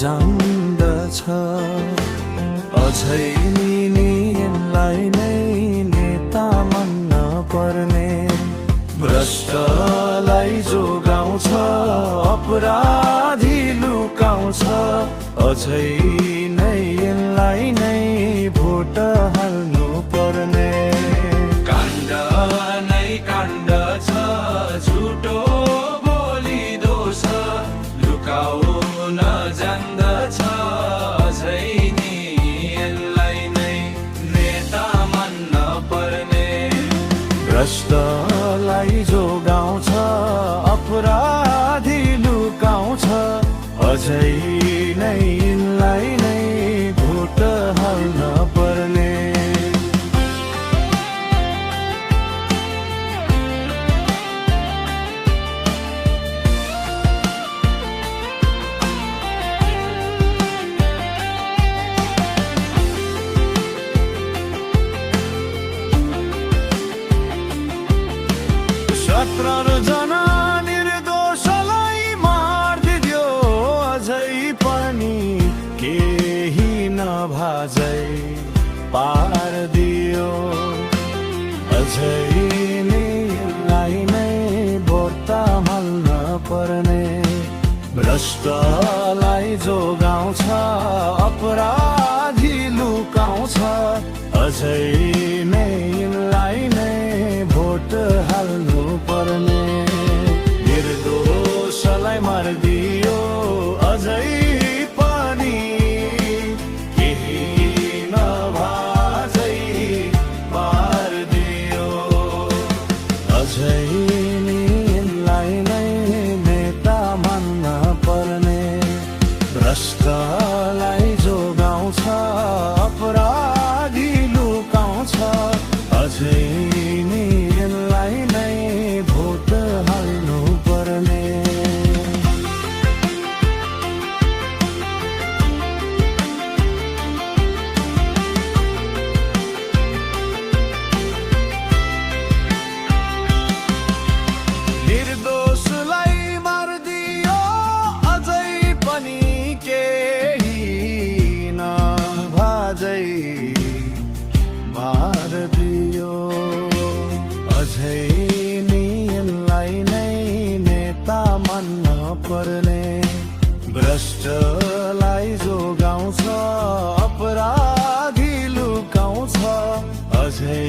जान्दछ अझै यिनलाई नै नेता मान्न पर्ने भ्रष्टलाई जोगाउँछ अपराधी लुकाउँछ अझै नै यिनलाई नै भोट हाल्नु पर्ने काण्ड नै काण्ड छ झुटो बोली दोष लुकाउन जान्दछ अझै नि यिनलाई नै नेता मान्न पर्ने भ्रष्टलाई जोगाउँछ अपराधी लुकाउँछ अझै नै यिनलाई नै भोट हाल्न पर्ने जना निर्दोषलाई मारिदियो अझै पनि केही नभाजै पारिदियो अझै यिनलाई नै भोट हाल्न पर्ने भ्रष्टलाई जोगाउँछ अपराधी लुकाउँछ अझै नै यिनलाई नै भोट हाल्नु पर्ने निर्दोषलाई मारिदियो अझै पनि केही नभाजै पारिदियो अझै यिनलाई नै नेता मान्न पर्ने भ्रष्टलाई जोगाउँछ अपराधी लुकाउँछ अझै यिनलाई नै भोट हाल्नु पर्ने निर्दोषलाई मारिदियो अझै पनि केही नभाजै मारिदियो अझै यिनलाई नै नेता मान्न पर्ने भ्रष्टलाई जोगाउँछ अपराधी लुकाउँछ अझै